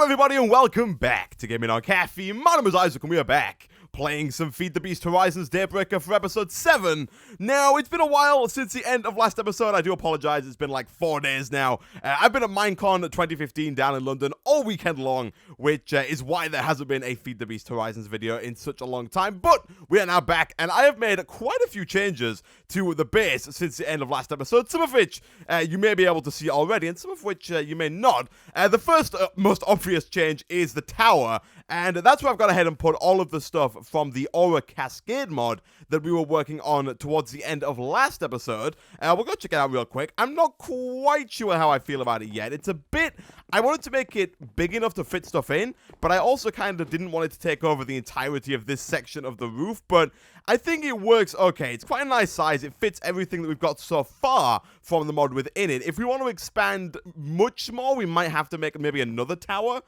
Hello everybody and welcome back to Gaming on Caffeine. My name is Isaac and we are back playing some Feed the Beast Horizons Daybreaker for episode 7. Now, it's been a while since the end of last episode. I do apologize, it's been like 4 days now. I've been at Minecon 2015 down in London all weekend long, which is why there hasn't been a Feed the Beast Horizons video in such a long time. But we are now back, and I have made quite a few changes to the base since the end of last episode, some of which you may be able to see already, and some of which you may not. The first most obvious change is the tower, and that's where I've gone ahead and put all of the stuff from the Aura Cascade mod that we were working on towards the end of last episode. We'll go check it out real quick. I'm not quite sure how I feel about it yet. It's a bit... I wanted to make it big enough to fit stuff in, but I also kind of didn't want it to take over the entirety of this section of the roof, but I think it works okay. It's quite a nice size. It fits everything that we've got so far from the mod within it. If we want to expand much more, we might have to make maybe another tower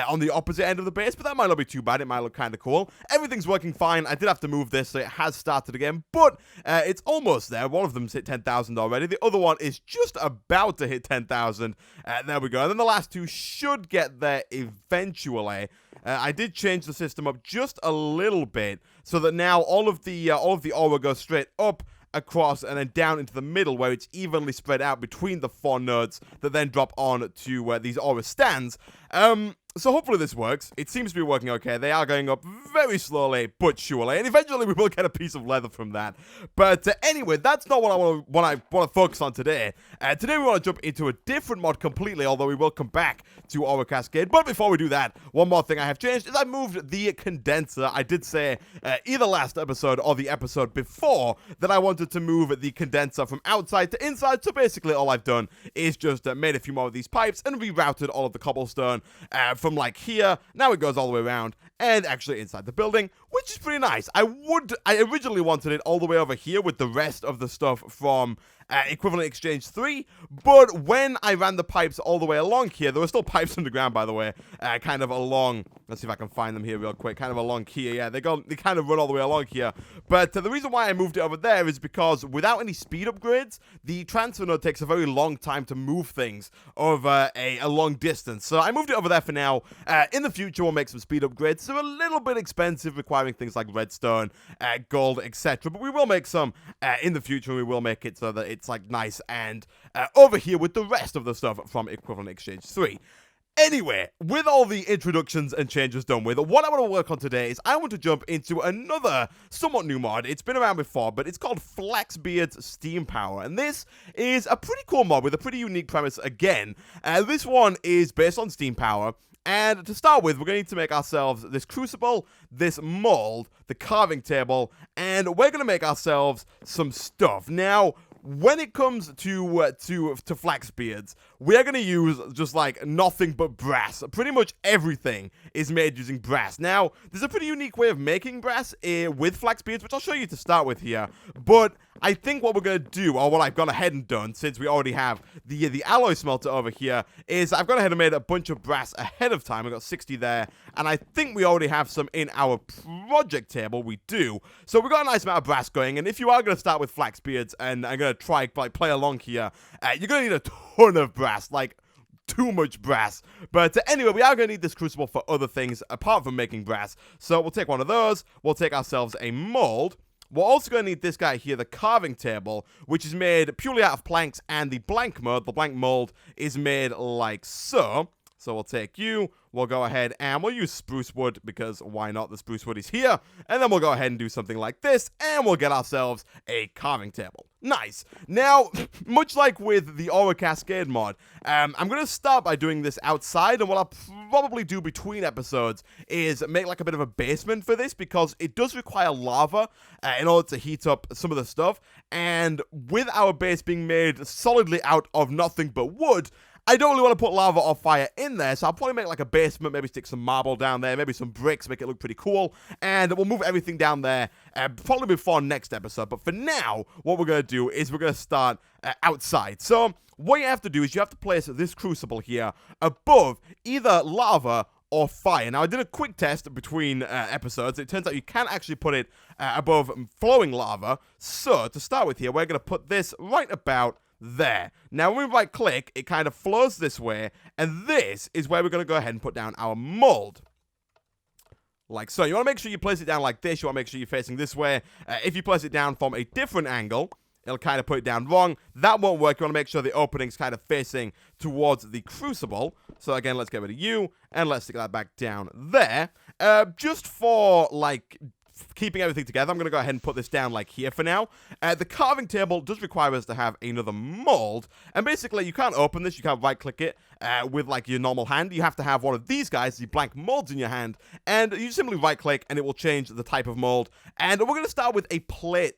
on the opposite end of the base, but that might not be too bad. It might look kind of cool. Everything's working fine. I did have to move this, so it has started again, but it's almost there. One of them's hit 10,000 already. The other one is just about to hit 10,000. There we go. And then the last two should get there eventually. I did change the system up just a little bit so that now all of the aura goes straight up, across, and then down into the middle where it's evenly spread out between the 4 nodes that then drop on to these aura stands. So hopefully this works. It seems to be working okay. They are going up very slowly, but surely, and eventually we will get a piece of leather from that. But anyway, that's not what I want to focus on today. Today we want to jump into a different mod completely, although we will come back to Aura Cascade. But before we do that, one more thing I have changed is I moved the condenser. I did say either last episode or the episode before that I wanted to move the condenser from outside to inside. So basically all I've done is just made a few more of these pipes and rerouted all of the cobblestone from like here. Now it goes all the way around and actually inside the building, which is pretty nice. I originally wanted it all the way over here with the rest of the stuff from Equivalent Exchange 3, but when I ran the pipes all the way along here, there were still pipes underground, by the way, kind of along, let's see if I can find them here real quick, kind of along here, yeah, they kind of run all the way along here, but the reason why I moved it over there is because without any speed upgrades, the transfer node takes a very long time to move things over a long distance, so I moved it over there for now. In the future, we'll make some speed upgrades. They're a little bit expensive, requiring things like redstone, gold, etc., but we will make some in the future. We will make it so that it's like nice and over here with the rest of the stuff from Equivalent Exchange 3. Anyway, with all the introductions and changes done with, what I want to work on today is I want to jump into another somewhat new mod. It's been around before, but it's called Flaxbeard's Steam Power, and this is a pretty cool mod with a pretty unique premise again. This one is based on Steam Power, and to start with, we're going to need to make ourselves this crucible, this mold, the carving table, and we're going to make ourselves some stuff. Now, when it comes to Flaxbeards, we're going to use just like nothing but brass. Pretty much everything is made using brass. Now, there's a pretty unique way of making brass with Flaxbeards, which I'll show you to start with here. But I think what we're going to do, or what I've gone ahead and done, since we already have the alloy smelter over here, is I've gone ahead and made a bunch of brass ahead of time. I've got 60 there, and I think we already have some in our project table. We do. So we've got a nice amount of brass going, and if you are going to start with Flaxbeards, and I'm going to try like play along here, you're going to need a ton of brass, like too much brass. But anyway, we are going to need this crucible for other things apart from making brass. So we'll take one of those. We'll take ourselves a mold. We're also going to need this guy here, the carving table, which is made purely out of planks, and the blank mold, the blank mold, is made like so. So we'll take you, we'll go ahead and we'll use spruce wood, because why not? The spruce wood is here. And then we'll go ahead and do something like this, and we'll get ourselves a carving table. Nice. Now, much like with the Aura Cascade mod, I'm going to start by doing this outside, and what I'll probably do between episodes is make like a bit of a basement for this, because it does require lava in order to heat up some of the stuff, and with our base being made solidly out of nothing but wood, I don't really want to put lava or fire in there, so I'll probably make like a basement, maybe stick some marble down there, maybe some bricks, make it look pretty cool, and we'll move everything down there probably before next episode. But for now, what we're going to do is we're going to start outside. So what you have to do is you have to place this crucible here above either lava or fire. Now, I did a quick test between episodes. It turns out you can actually put it above flowing lava. So to start with here, we're going to put this right about there. Now, when we right-click, it kind of flows this way, and this is where we're going to go ahead and put down our mold. Like so. You want to make sure you place it down like this. You want to make sure you're facing this way. If you place it down from a different angle, it'll kind of put it down wrong. That won't work. You want to make sure the opening's kind of facing towards the crucible. So again, let's get rid of you, and let's stick that back down there. Just for, like, keeping everything together, I'm going to go ahead and put this down, like, here for now. The carving table does require us to have another mold. And basically, you can't open this. You can't right-click it with, like, your normal hand. You have to have one of these guys, the blank molds in your hand. And you simply right-click, and it will change the type of mold. And we're going to start with a plate.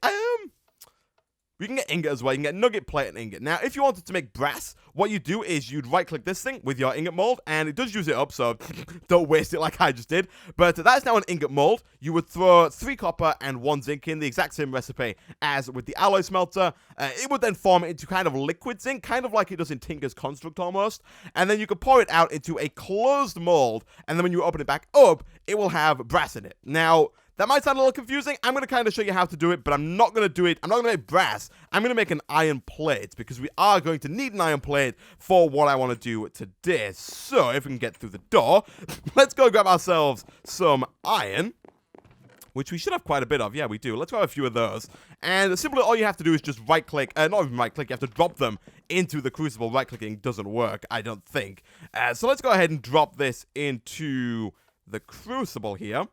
You can get ingot as well. You can get nugget, plate, and ingot. Now, if you wanted to make brass, what you do is you'd right-click this thing with your ingot mold, and it does use it up, so don't waste it like I just did. But that's now an ingot mold. You would throw 3 copper and 1 zinc in, the exact same recipe as with the alloy smelter. It would then form it into kind of liquid zinc, kind of like it does in Tinker's Construct almost. And then you could pour it out into a closed mold, and then when you open it back up, it will have brass in it. Now, that might sound a little confusing. I'm going to kind of show you how to do it, but I'm not going to do it. I'm not going to make brass. I'm going to make an iron plate, because we are going to need an iron plate for what I want to do today. So, if we can get through the door, let's go grab ourselves some iron, which we should have quite a bit of. Yeah, we do. Let's grab a few of those. And simply all you have to do is just right-click. Not even right-click. You have to drop them into the crucible. Right-clicking doesn't work, I don't think. So, let's go ahead and drop this into the crucible here.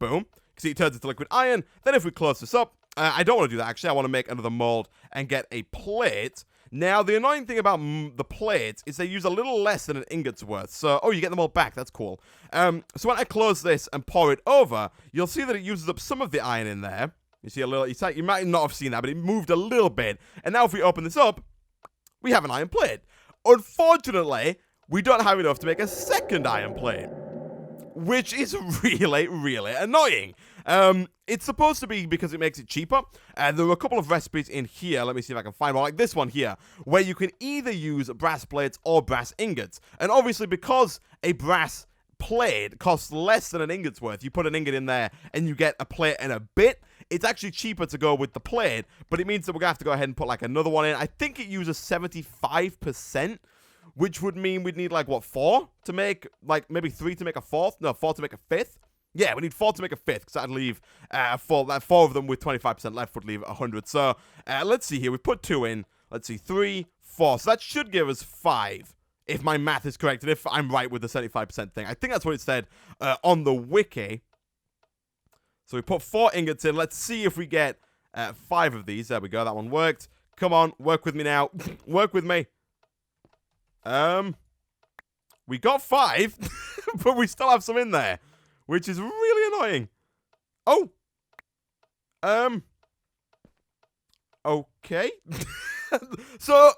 Boom. See, it turns into liquid iron. Then if we close this up, I don't want to do that, actually. I want to make another mold and get a plate. Now, the annoying thing about the plates is they use a little less than an ingot's worth. So, oh, you get them all back. That's cool. So when I close this and pour it over, you'll see that it uses up some of the iron in there. You see a little, you might not have seen that, but it moved a little bit. And now if we open this up, we have an iron plate. Unfortunately, we don't have enough to make a second iron plate, which is really, really annoying. It's supposed to be because it makes it cheaper. There are a couple of recipes in here. Let me see if I can find one, like this one here, where you can either use brass plates or brass ingots. And obviously, because a brass plate costs less than an ingot's worth, you put an ingot in there and you get a plate and a bit. It's actually cheaper to go with the plate, but it means that we're going to have to go ahead and put, like, another one in. I think it uses 75%. Which would mean we'd need, like, what, 4 to make, like, maybe 3 to make a 4th? No, 4 to make a 5th? Yeah, we need 4 to make a 5th, because that'd leave 4 of them with 25% left would leave 100. So, let's see here. We put 2 in. Let's see, 3, 4. So that should give us 5, if my math is correct, and if I'm right with the 75% thing. I think that's what it said on the wiki. So we put 4 ingots in. Let's see if we get 5 of these. There we go. That one worked. Come on, work with me now. Work with me. We got 5, but we still have some in there, which is really annoying. Oh. Okay. So, a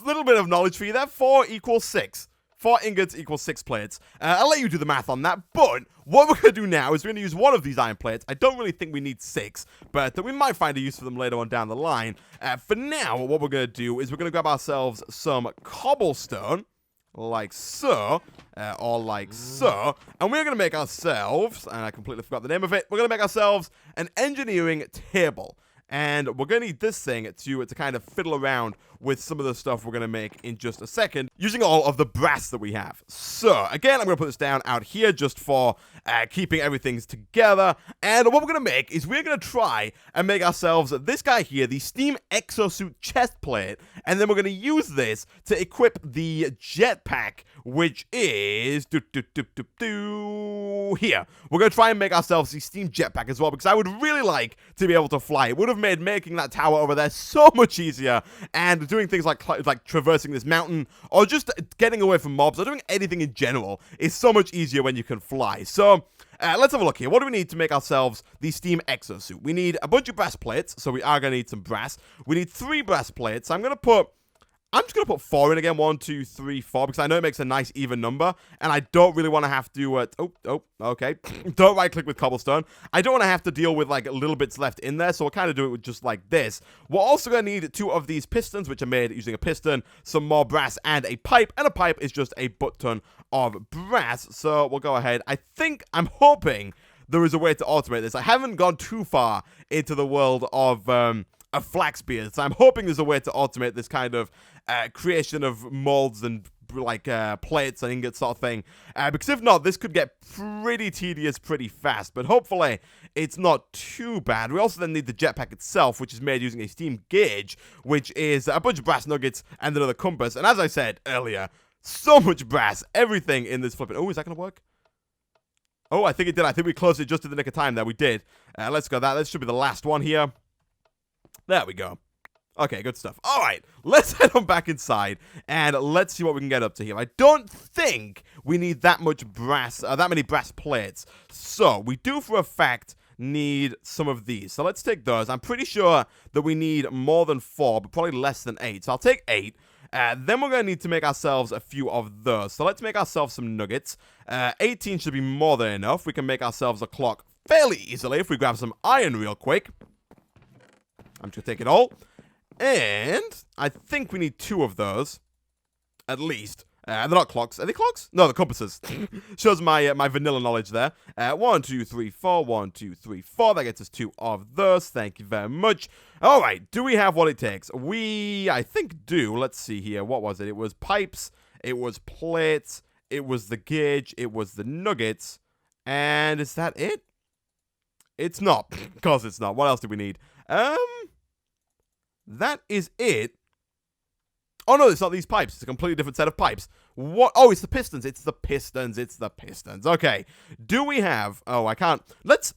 little bit of knowledge for you there. 4 equals 6. 4 ingots equals 6 plates. I'll let you do the math on that, but what we're going to do now is we're going to use one of these iron plates. I don't really think we need 6, but we might find a use for them later on down the line. For now, what we're going to do is we're going to grab ourselves some cobblestone, like so, or like so, and we're going to make ourselves, and I completely forgot the name of it, we're going to make ourselves an engineering table. And we're going to need this thing to kind of fiddle around with some of the stuff we're going to make in just a second, using all of the brass that we have. So, again, I'm going to put this down out here just for keeping everything together. And what we're going to make is we're going to try and make ourselves this guy here, the Steam Exosuit chest plate. And then we're going to use this to equip the jetpack, which is here. We're going to try and make ourselves the Steam jetpack as well, because I would really like to be able to fly. It would have made making that tower over there so much easier, and doing things like traversing this mountain, or just getting away from mobs, or doing anything in general is so much easier when you can fly. So, let's have a look here. What do we need to make ourselves the Steam Exosuit? We need a bunch of brass plates, so we are going to need some brass. We need 3 brass plates. I'm just going to put 4 in again. 1, 2, 3, 4, because I know it makes a nice even number, and I don't really want to have to, okay. Don't right-click with cobblestone. I don't want to have to deal with, like, little bits left in there, so we'll kind of do it with just like this. We're also going to need 2 of these pistons, which are made using a piston, some more brass, and a pipe a pipe is just a butt-ton of brass, so we'll go ahead. I'm hoping there is a way to automate this. I haven't gone too far into the world of of flax beards. I'm hoping there's a way to automate this kind of creation of molds and like plates and ingots sort of thing, because if not, this could get pretty tedious pretty fast, but hopefully it's not too bad. We also then need the jetpack itself, which is made using a steam gauge, which is a bunch of brass nuggets and another compass, and as I said earlier, so much brass, everything in this flipping... Oh, is that gonna work? Oh, I think it did. I think we closed it just in the nick of time there. We did. Let's go. This should be the last one here. There we go. Okay, good stuff. All right, let's head on back inside, and let's see what we can get up to here. I don't think we need that much brass, that many brass plates. So, we do for a fact need some of these. So, let's take those. I'm pretty sure that we need more than 4, but probably less than 8. So, I'll take 8. Then we're going to need to make ourselves a few of those. So, let's make ourselves some nuggets. 18 should be more than enough. We can make ourselves a clock fairly easily if we grab some iron real quick. I'm just going to take it all. And I think we need 2 of those, at least. They're not clocks. Are they clocks? No, they're compasses. Shows my my vanilla knowledge there. 1, 2, 3, 4. 1, 2, 3, 4. That gets us 2 of those. Thank you very much. All right. Do we have what it takes? We, I think, do. Let's see here. What was it? It was pipes. It was plates. It was the gauge. It was the nuggets. And is that it? It's not. Of course it's not. What else do we need? That is it. Oh, no, it's not these pipes. It's a completely different set of pipes. What? Oh, it's the pistons. It's the pistons. It's the pistons. Okay. Do we have... Oh, I can't...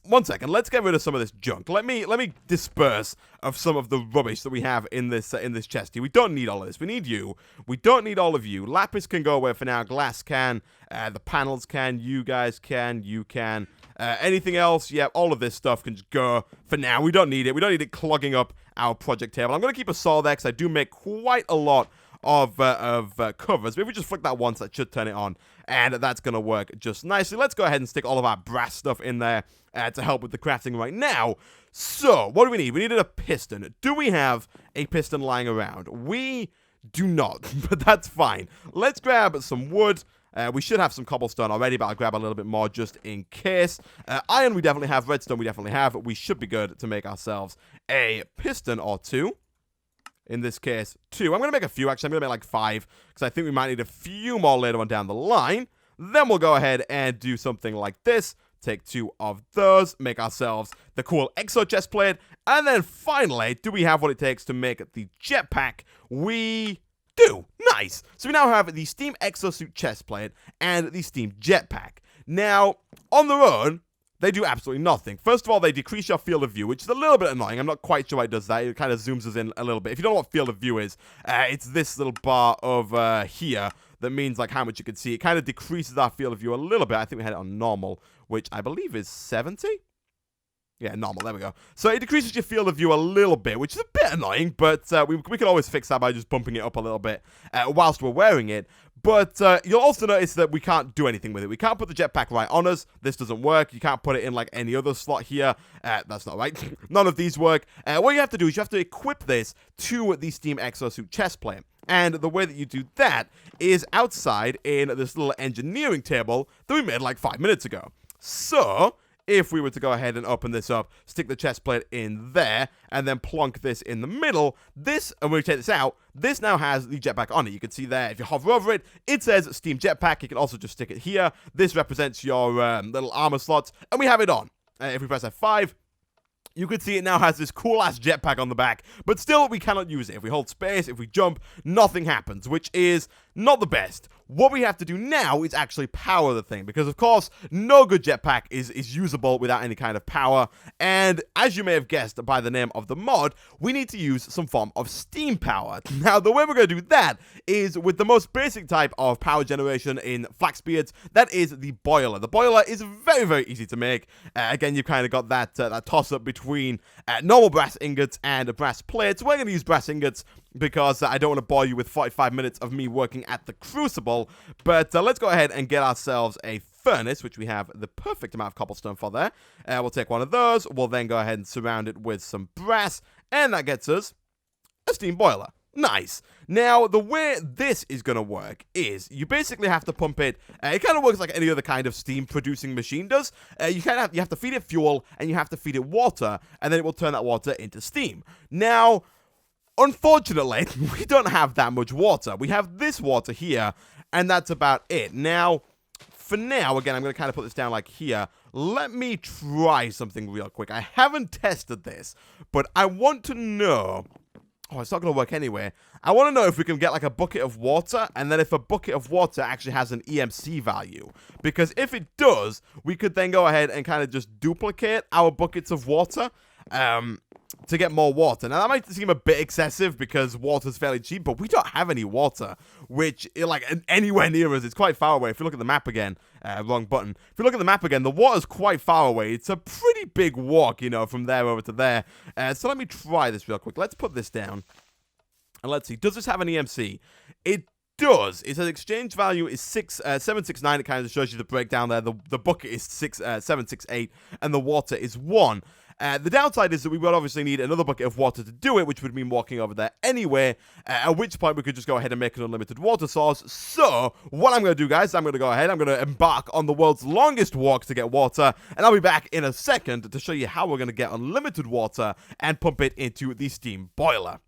One second. Let's get rid of some of this junk. Let me disperse of some of the rubbish that we have in this chest here. We don't need all of this. We need you. We don't need all of you. Lapis can go away for now. Glass can. The panels can. You guys can. You can. Anything else? Yeah, all of this stuff can just go for now. We don't need it. We don't need it clogging up our project table. I'm going to keep a saw there because I do make quite a lot of covers. But if we just flick that once, that should turn it on. And that's going to work just nicely. Let's go ahead and stick all of our brass stuff in there to help with the crafting right now. So, what do we need? We needed a piston. Do we have a piston lying around? We do not, but that's fine. Let's grab some wood. We should have some cobblestone already, but I'll grab a little bit more just in case. Iron we definitely have. Redstone we definitely have. We should be good to make ourselves a piston or 2. In this case, 2. I'm going to make a few, actually. I'm going to make like 5, because I think we might need a few more later on down the line. Then we'll go ahead and do something like this. Take 2 of those, make ourselves the cool exo chest plate, and then finally, do we have what it takes to make the jetpack? We do. Nice. So we now have the Steam Exosuit chest plate and the Steam Jetpack. Now, on their own, they do absolutely nothing. First of all, they decrease your field of view, which is a little bit annoying. I'm not quite sure why it does that. It kind of zooms us in a little bit. If you don't know what field of view is, it's this little bar over here that means like how much you can see. It kind of decreases our field of view a little bit. I think we had it on normal, which I believe is 70. Yeah, normal. There we go. So it decreases your field of view a little bit, which is a bit annoying, but we can always fix that by just bumping it up a little bit whilst we're wearing it. But you'll also notice that we can't do anything with it. We can't put the jetpack right on us. This doesn't work. You can't put it in like any other slot here. That's not right. None of these work. What you have to do is you have to equip this to the Steam Exosuit chest plate. And the way that you do that is outside in this little engineering table that we made like 5 minutes ago. So if we were to go ahead and open this up, stick the chest plate in there, and then plonk this in the middle, and when we take this out, this now has the jetpack on it. You can see there, if you hover over it, it says Steam Jetpack. You can also just stick it here. This represents your little armor slots, and we have it on. If we press F5, you can see it now has this cool-ass jetpack on the back, but still, we cannot use it. If we hold space, if we jump, nothing happens, which is not the best. What we have to do now is actually power the thing, because of course, no good jetpack is usable without any kind of power, and as you may have guessed by the name of the mod, we need to use some form of steam power. Now, the way we're going to do that is with the most basic type of power generation in Flaxbeards, that is the boiler. The boiler is very, very easy to make. Again, you've kind of got that toss-up between normal brass ingots and brass plates. We're going to use brass ingots because I don't want to bore you with 45 minutes of me working at the crucible, but let's go ahead and get ourselves a furnace, which we have the perfect amount of cobblestone for there. We'll take one of those, we'll then go ahead and surround it with some brass, and that gets us a steam boiler. Nice. Now, the way this is going to work is you basically have to pump it. It kind of works like any other kind of steam-producing machine does. You have to feed it fuel, and you have to feed it water, and then it will turn that water into steam. Now, unfortunately, we don't have that much water. We have this water here, and that's about it. Now, for now, again, I'm going to kind of put this down like here. Let me try something real quick. I haven't tested this, but I want to know... Oh, it's not going to work anyway. I want to know if we can get like a bucket of water, and then if a bucket of water actually has an EMC value. Because if it does, we could then go ahead and kind of just duplicate our buckets of water to get more water. Now, that might seem a bit excessive because water's fairly cheap, but we don't have any water, which, like, anywhere near us. It's quite far away. If you look at the map again, wrong button. If you look at the map again, the water's quite far away. It's a pretty big walk, you know, from there over to there. So let me try this real quick. Let's put this down. And let's see. Does this have an EMC? It does. It says exchange value is 769. It kind of shows you the breakdown there. The bucket is 768, and the water is 1. The downside is that we would obviously need another bucket of water to do it, which would mean walking over there anyway, at which point we could just go ahead and make an unlimited water source. So, what I'm going to do, guys, I'm going to go ahead, I'm going to embark on the world's longest walk to get water, and I'll be back in a second to show you how we're going to get unlimited water and pump it into the steam boiler.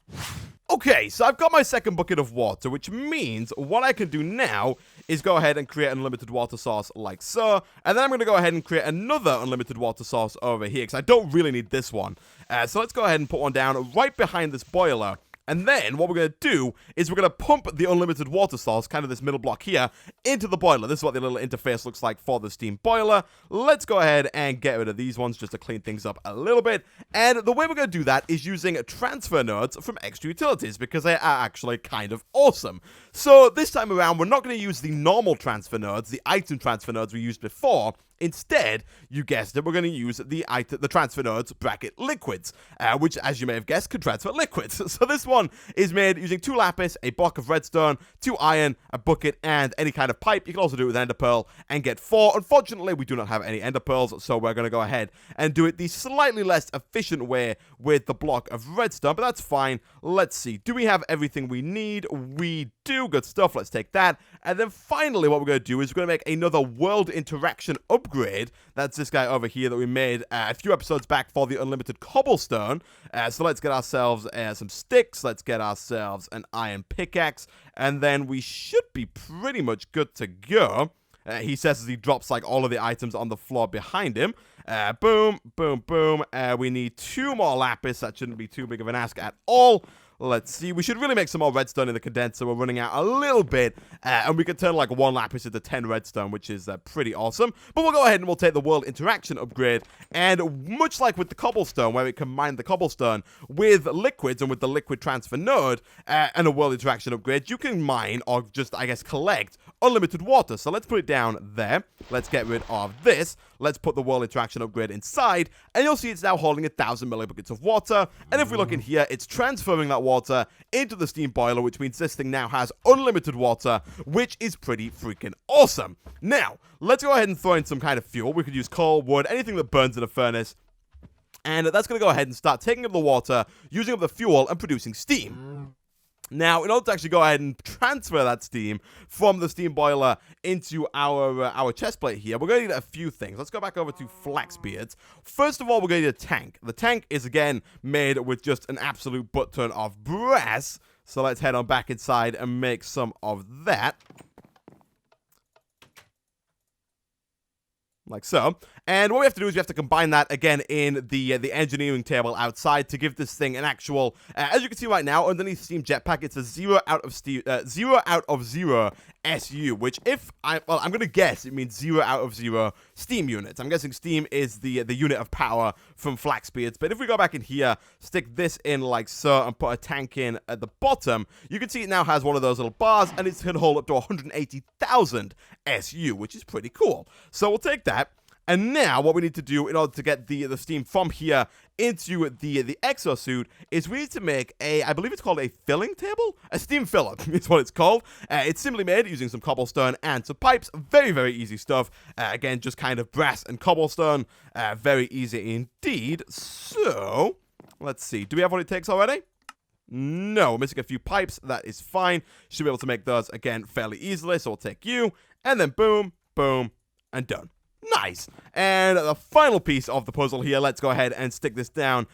Okay, so I've got my second bucket of water, which means what I can do now is go ahead and create an unlimited water source like so, and then I'm going to go ahead and create another unlimited water source over here, because I don't really need this one. So let's go ahead and put one down right behind this boiler. And then what we're going to do is we're going to pump the unlimited water source, kind of this middle block here, into the boiler. This is what the little interface looks like for the steam boiler. Let's go ahead and get rid of these ones just to clean things up a little bit. And the way we're going to do that is using transfer nodes from extra utilities, because they are actually kind of awesome. So this time around, we're not going to use the normal transfer nodes, the item transfer nodes we used before. Instead, you guessed it, we're going to use the transfer nodes bracket liquids, which, as you may have guessed, can transfer liquids. So this one is made using 2 lapis, a block of redstone, 2 iron, a bucket, and any kind of pipe. You can also do it with ender pearl and get 4. Unfortunately, we do not have any ender pearls, so we're going to go ahead and do it the slightly less efficient way with the block of redstone, but that's fine. Let's see. Do we have everything we need? We do. Good stuff. Let's take that. And then finally, what we're going to do is we're going to make another world interaction upgrade. That's this guy over here that we made a few episodes back for the unlimited cobblestone. So let's get ourselves some sticks. Let's get ourselves an iron pickaxe. And then we should be pretty much good to go. He says as he drops like all of the items on the floor behind him. Boom, boom, boom. We need 2 more lapis. That shouldn't be too big of an ask at all. Let's see. We should really make some more redstone in the condenser. We're running out a little bit. And we can turn like 1 lapis into 10 redstone, which is pretty awesome. But we'll go ahead and we'll take the world interaction upgrade. And much like with the cobblestone, where we combine the cobblestone with liquids and with the liquid transfer node and a world interaction upgrade, you can mine or just, I guess, collect unlimited water. So let's put it down there. Let's get rid of this. Let's put the world interaction upgrade inside. And you'll see it's now holding 1,000 millibuckets of water. And if we look in here, it's transferring that water into the steam boiler, which means this thing now has unlimited water, which is pretty freaking awesome. Now, let's go ahead and throw in some kind of fuel. We could use coal, wood, anything that burns in a furnace. And that's going to go ahead and start taking up the water, using up the fuel, and producing steam. Now, in order to actually go ahead and transfer that steam from the steam boiler into our chest plate here, we're going to need a few things. Let's go back over to Flaxbeards. First of all, we're going to need a tank. The tank is, again, made with just an absolute butt ton of brass. So let's head on back inside and make some of that. Like so. And what we have to do is we have to combine that again in the engineering table outside to give this thing an actual, as you can see right now, underneath Steam Jetpack, it's a 0 out of 0 SU, which I'm going to guess it means 0 out of 0 Steam units. I'm guessing Steam is the unit of power from Flaxbeards. But if we go back in here, stick this in like so, and put a tank in at the bottom, you can see it now has one of those little bars, and it can hold up to 180,000 SU, which is pretty cool. So we'll take that. And now, what we need to do in order to get the steam from here into the exosuit is we need to make I believe it's called a filling table? A steam filler is what it's called. It's simply made using some cobblestone and some pipes. Very, very easy stuff. Again, just kind of brass and cobblestone. Very easy indeed. So, let's see. Do we have what it takes already? No, we're missing a few pipes. That is fine. Should be able to make those, again, fairly easily. So we'll take you, and then boom, boom, and done. Nice. And the final piece of the puzzle here, let's go ahead and stick this down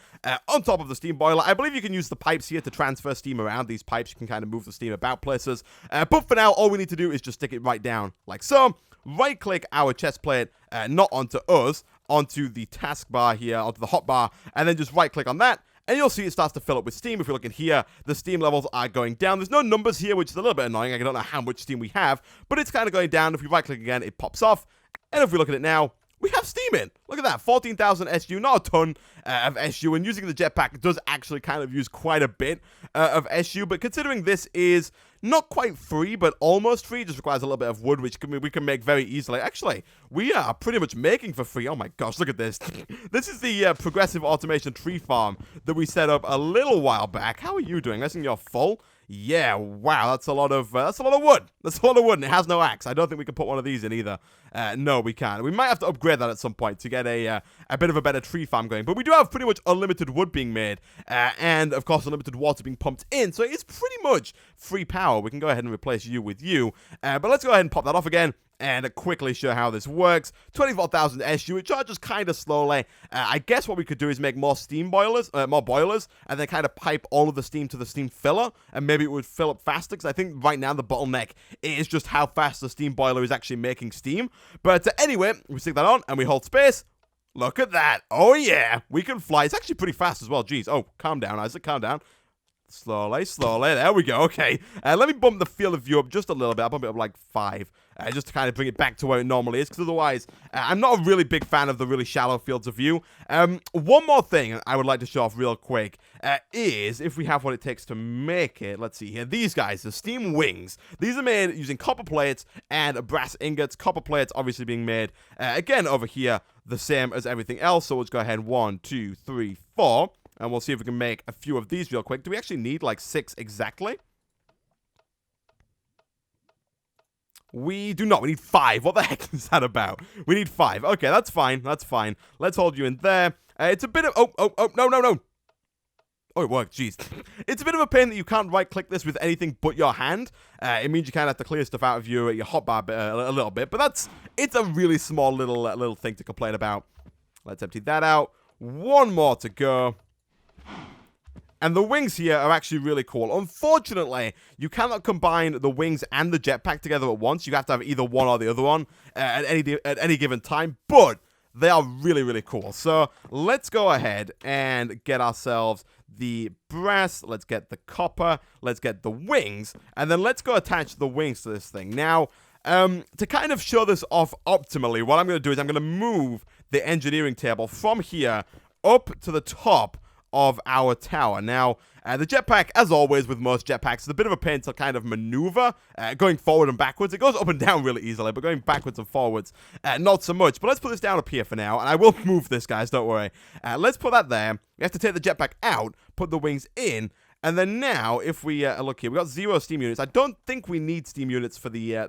on top of the steam boiler. I believe you can use the pipes here to transfer steam around. These pipes, you can kind of move the steam about places. But for now, all we need to do is just stick it right down like so. Right-click our chest plate, not onto us, onto the taskbar here, onto the hotbar, and then just right-click on that. And you'll see it starts to fill up with steam. If you look in here, the steam levels are going down. There's no numbers here, which is a little bit annoying. I don't know how much steam we have, but it's kind of going down. If we right-click again, it pops off. And if we look at it now, we have steam in. Look at that, 14,000 SU, not a ton of SU, and using the jetpack does actually kind of use quite a bit of SU, but considering this is not quite free, but almost free, just requires a little bit of wood, which we can make very easily. Actually, we are pretty much making for free. Oh my gosh, look at this. This is the progressive automation tree farm that we set up a little while back. How are you doing? I think you're full. Yeah, wow, that's a lot of wood. That's a lot of wood, and it has no axe. I don't think we can put one of these in either. No, we can't. We might have to upgrade that at some point to get a bit of a better tree farm going. But we do have pretty much unlimited wood being made, and of course unlimited water being pumped in. So it's pretty much free power. We can go ahead and replace you with you. But let's go ahead and pop that off again and quickly show how this works. 24,000 SU, it charges kind of slowly. I guess what we could do is make more steam boilers, more boilers, and then kind of pipe all of the steam to the steam filler, and maybe it would fill up faster, because I think right now the bottleneck is just how fast the steam boiler is actually making steam. But anyway, we stick that on, and we hold space. Look at that. Oh yeah, we can fly. It's actually pretty fast as well. Jeez. Oh, calm down, Isaac, calm down. Slowly, slowly. There we go. Okay. Let me bump the field of view up just a little bit. I'll bump it up like 5. Just to kind of bring it back to where it normally is. Because otherwise, I'm not a really big fan of the really shallow fields of view. One more thing I would like to show off real quick is if we have what it takes to make it. Let's see here. These guys, the steam wings. These are made using copper plates and brass ingots. Copper plates obviously being made, again, over here, the same as everything else. So let's go ahead. 1, 2, 3, 4. And we'll see if we can make a few of these real quick. Do we actually need like 6 exactly? We do not. We need 5. What the heck is that about? We need 5. Okay, that's fine. That's fine. Let's hold you in there. It's a bit of... No. Oh, it worked. Jeez. It's a bit of a pain that you can't right-click this with anything but your hand. It means you kind of have to clear stuff out of your hotbar a little bit. But it's a really small little thing to complain about. Let's empty that out. One more to go. And the wings here are actually really cool. Unfortunately, you cannot combine the wings and the jetpack together at once. You have to have either one or the other one at any given time. But they are really, really cool. So let's go ahead and get ourselves the brass. Let's get the copper. Let's get the wings. And then let's go attach the wings to this thing. Now, to kind of show this off optimally, what I'm going to do is I'm going to move the engineering table from here up to the top of our tower. Now, the jetpack, as always with most jetpacks, is a bit of a pain to kind of maneuver, going forward and backwards. It goes up and down really easily, but going backwards and forwards, not so much. But let's put this down up here for now, and I will move this, guys, don't worry. Let's put that there. We have to take the jetpack out, put the wings in, and then now, if we look here, we got 0 steam units. I don't think we need steam units for the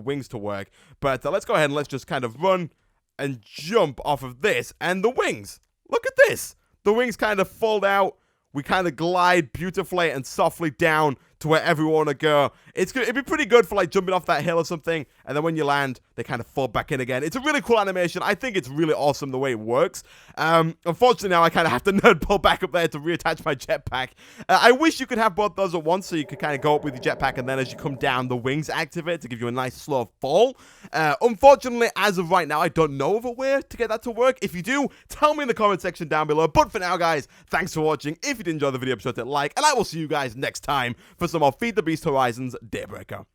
wings to work, but let's go ahead and let's just kind of run and jump off of this, and the wings. Look at this. The wings kind of fold out. We kind of glide beautifully and softly down to wherever we want to go. It'd be pretty good for like jumping off that hill or something, and then when you land, they kind of fall back in again. It's a really cool animation. I think it's really awesome the way it works. Unfortunately, now I kind of have to nerd pull back up there to reattach my jetpack. I wish you could have both those at once, so you could kind of go up with your jetpack, and then as you come down, the wings activate to give you a nice slow fall. Unfortunately, as of right now, I don't know of a way to get that to work. If you do, tell me in the comment section down below. But for now, guys, thanks for watching. If you did enjoy the video, be sure to like, and I will see you guys next time for some more Feed the Beast Horizons Daybreaker.